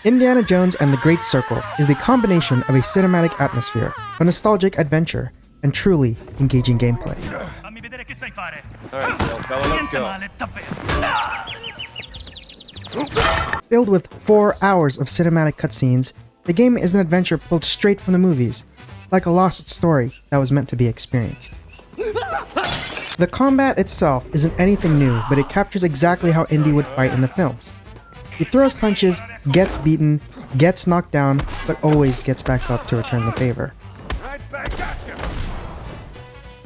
Indiana Jones and the Great Circle is the combination of a cinematic atmosphere, a nostalgic adventure, and truly engaging gameplay. Alright, little fella, let's go. Filled with 4 hours of cinematic cutscenes, the game is an adventure pulled straight from the movies, like a lost story that was meant to be experienced. The combat itself isn't anything new, but it captures exactly how Indy would fight in the films. He throws punches, gets beaten, gets knocked down, but always gets back up to return the favor.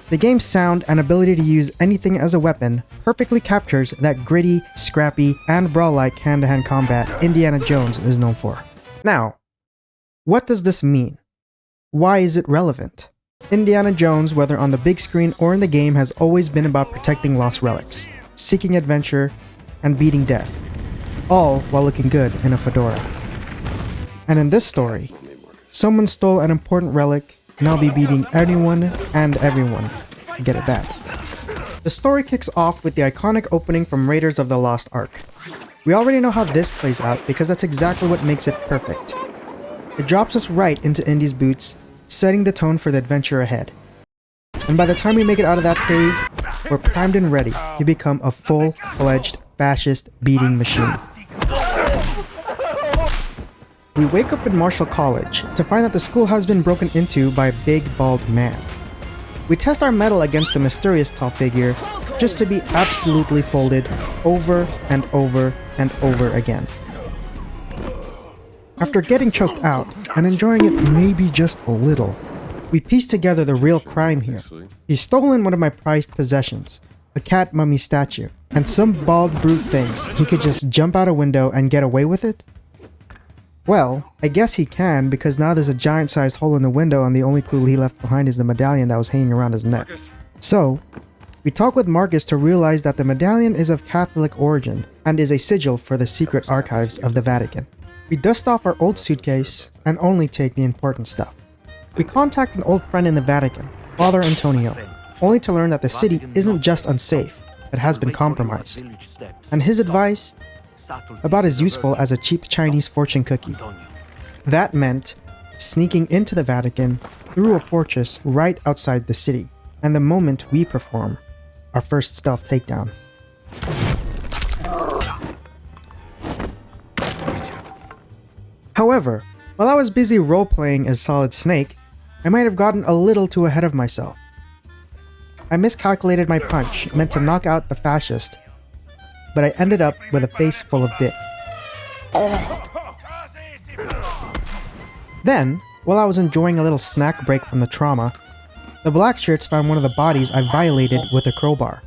The game's sound and ability to use anything as a weapon perfectly captures that gritty, scrappy, and brawl-like hand-to-hand combat Indiana Jones is known for. Now, what does this mean? Why is it relevant? Indiana Jones, whether on the big screen or in the game, has always been about protecting lost relics, seeking adventure, and beating death, all while looking good in a fedora. And in this story, someone stole an important relic, and I'll be beating anyone and everyone to get it back. The story kicks off with the iconic opening from Raiders of the Lost Ark. We already know how this plays out because that's exactly what makes it perfect. It drops us right into Indy's boots, setting the tone for the adventure ahead. And by the time we make it out of that cave, we're primed and ready to become a full-fledged fascist beating machine. We wake up in Marshall College to find that the school has been broken into by a big, bald man. We test our mettle against the mysterious tall figure, just to be absolutely folded over and over and over again. After getting choked out, and enjoying it maybe just a little, we piece together the real crime here. He's stolen one of my prized possessions, a cat mummy statue, and some bald brute thinks he could just jump out a window and get away with it? Well, I guess he can, because now there's a giant-sized hole in the window and the only clue he left behind is the medallion that was hanging around his neck. So, we talk with Marcus to realize that the medallion is of Catholic origin and is a sigil for the secret archives of the Vatican. We dust off our old suitcase and only take the important stuff. We contact an old friend in the Vatican, Father Antonio, only to learn that the city isn't just unsafe, but has been compromised. And his advice? About as useful as a cheap Chinese fortune cookie. That meant sneaking into the Vatican through a fortress right outside the city, and the moment we perform our first stealth takedown. However, while I was busy role-playing as Solid Snake, I might have gotten a little too ahead of myself. I miscalculated my punch, meant to knock out the fascist, but I ended up with a face full of dick. Then, while I was enjoying a little snack break from the trauma, the black shirts found one of the bodies I violated with a crowbar.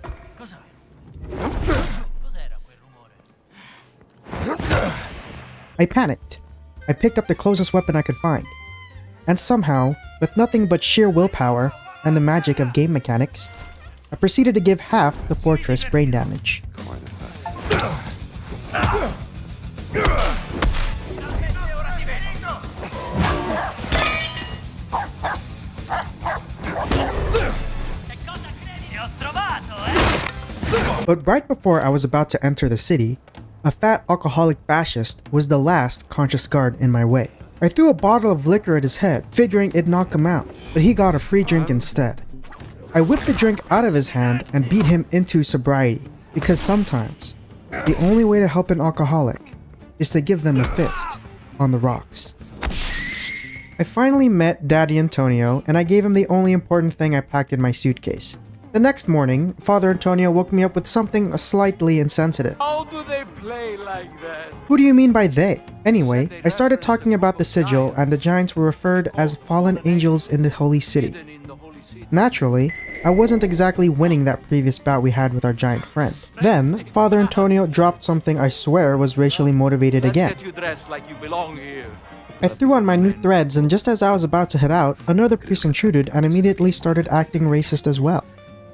I panicked. I picked up the closest weapon I could find. And somehow, with nothing but sheer willpower and the magic of game mechanics, I proceeded to give half the fortress brain damage. But right before I was about to enter the city, a fat alcoholic fascist was the last conscious guard in my way. I threw a bottle of liquor at his head, figuring it'd knock him out, but he got a free drink instead. I whipped the drink out of his hand and beat him into sobriety, because sometimes, the only way to help an alcoholic is to give them a fist on the rocks. I finally met Daddy Antonio, and I gave him the only important thing I packed in my suitcase. The next morning, Father Antonio woke me up with something slightly insensitive. How do they play like that? Who do you mean by they? Anyway, I started talking about the sigil, and the giants were referred as fallen angels in the holy city. Naturally, I wasn't exactly winning that previous bout we had with our giant friend. Then, Father Antonio dropped something I swear was racially motivated again. Get you dressed like you belong here. I threw on my new threads, and just as I was about to head out, another priest intruded and immediately started acting racist as well.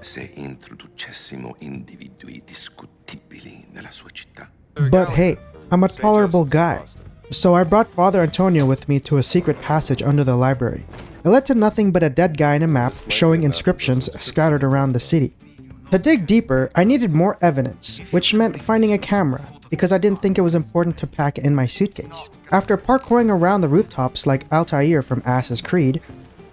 Se introducessimo individui discutibili nella sua città. But hey, I'm a tolerable guy. So I brought Father Antonio with me to a secret passage under the library. It led to nothing but a dead guy and a map showing inscriptions scattered around the city. To dig deeper, I needed more evidence, which meant finding a camera, because I didn't think it was important to pack it in my suitcase. After parkouring around the rooftops like Altair from Assassin's Creed,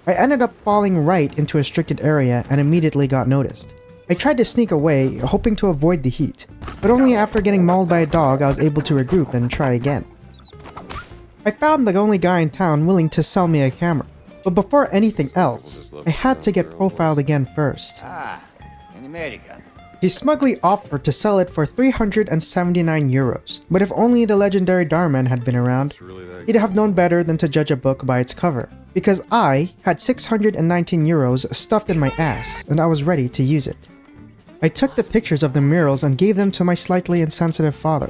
I ended up falling right into a restricted area and immediately got noticed. I tried to sneak away, hoping to avoid the heat, but only after getting mauled by a dog I was able to regroup and try again. I found the only guy in town willing to sell me a camera, but before anything else, I had to get profiled again first. An American. He smugly offered to sell it for 379 euros, but if only the legendary Darman had been around, he'd have known better than to judge a book by its cover. Because I had 619 euros stuffed in my ass, and I was ready to use it. I took the pictures of the murals and gave them to my slightly insensitive father.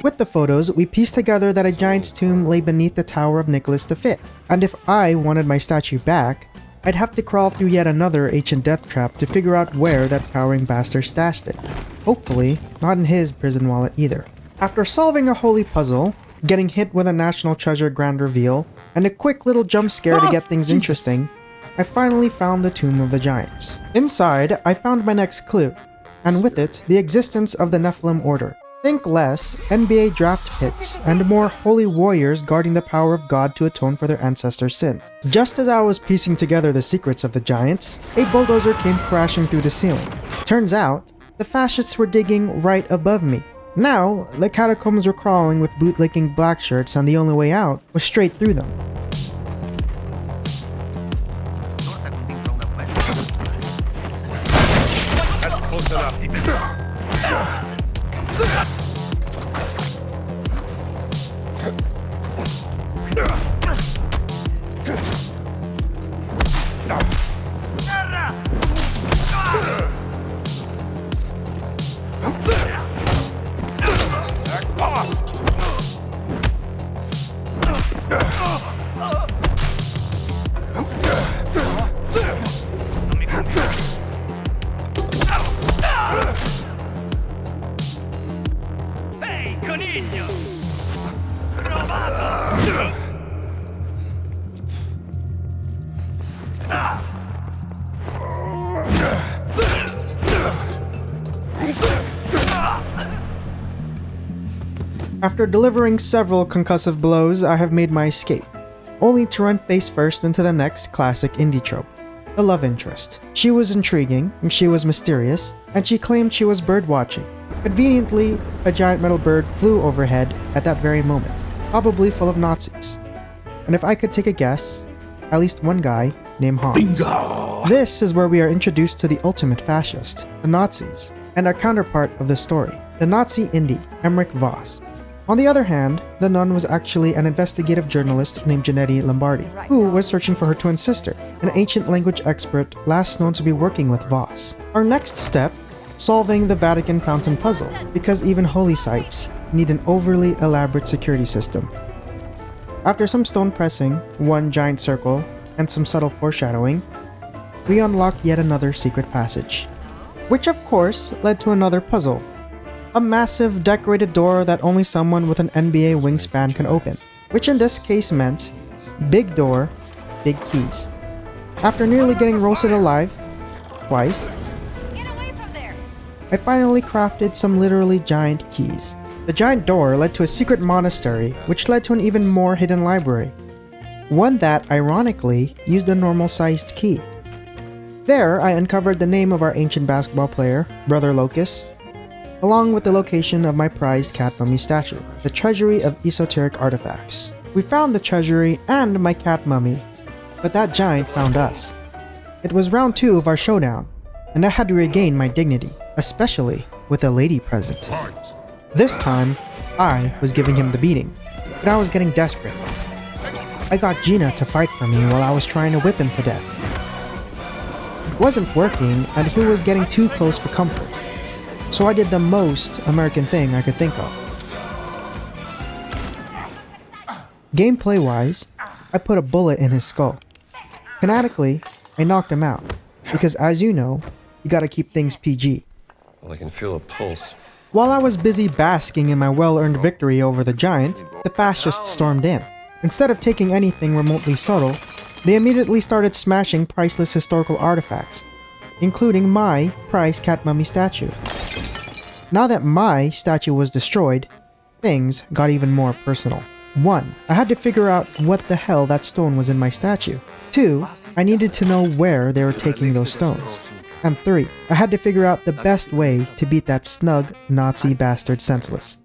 With the photos, we pieced together that a giant's tomb lay beneath the tower of Nicholas V, and if I wanted my statue back, I'd have to crawl through yet another ancient death trap to figure out where that towering bastard stashed it. Hopefully, not in his prison wallet either. After solving a holy puzzle, getting hit with a national treasure grand reveal, and a quick little jump scare to get things interesting, I finally found the Tomb of the Giants. Inside, I found my next clue, and with it, the existence of the Nephilim Order. Think less NBA draft picks and more holy warriors guarding the power of God to atone for their ancestors' sins. Just as I was piecing together the secrets of the Giants, a bulldozer came crashing through the ceiling. Turns out, the fascists were digging right above me. Now, the catacombs were crawling with bootlicking black shirts, and the only way out was straight through them. That's close enough. Hey, coniglio! Trovato! After delivering several concussive blows, I have made my escape, only to run face first into the next classic indie trope, the love interest. She was intriguing, she was mysterious, and she claimed she was bird watching. Conveniently, a giant metal bird flew overhead at that very moment, probably full of Nazis. And if I could take a guess, at least one guy named Hans. Bingo! This is where we are introduced to the ultimate fascist, the Nazis, and our counterpart of the story, the Nazi indie, Emmerich Voss. On the other hand, the nun was actually an investigative journalist named Janetti Lombardi, who was searching for her twin sister, an ancient language expert last known to be working with Voss. Our next step, solving the Vatican fountain puzzle, because even holy sites need an overly elaborate security system. After some stone pressing, one giant circle, and some subtle foreshadowing, we unlocked yet another secret passage, which of course led to another puzzle. A massive decorated door that only someone with an NBA wingspan can open, which in this case meant big door, big keys. After nearly getting roasted alive, twice, Get away from there! I finally crafted some literally giant keys. The giant door led to a secret monastery, which led to an even more hidden library. One that, ironically, used a normal-sized key. There, I uncovered the name of our ancient basketball player, Brother Locus, along with the location of my prized cat mummy statue, the treasury of esoteric artifacts. We found the treasury and my cat mummy, but that giant found us. It was round 2 of our showdown, and I had to regain my dignity, especially with a lady present. This time, I was giving him the beating, but I was getting desperate. I got Gina to fight for me while I was trying to whip him to death. It wasn't working, and he was getting too close for comfort. So I did the most American thing I could think of. Gameplay-wise, I put a bullet in his skull. Kinetically, I knocked him out, because as you know, you gotta keep things PG. Well, I can feel a pulse. While I was busy basking in my well-earned victory over the giant, the fascists stormed in. Instead of taking anything remotely subtle, they immediately started smashing priceless historical artifacts, including my prized cat mummy statue. Now that my statue was destroyed, things got even more personal. 1. I had to figure out what the hell that stone was in my statue. 2. I needed to know where they were taking those stones. And 3. I had to figure out the best way to beat that snug Nazi bastard senseless.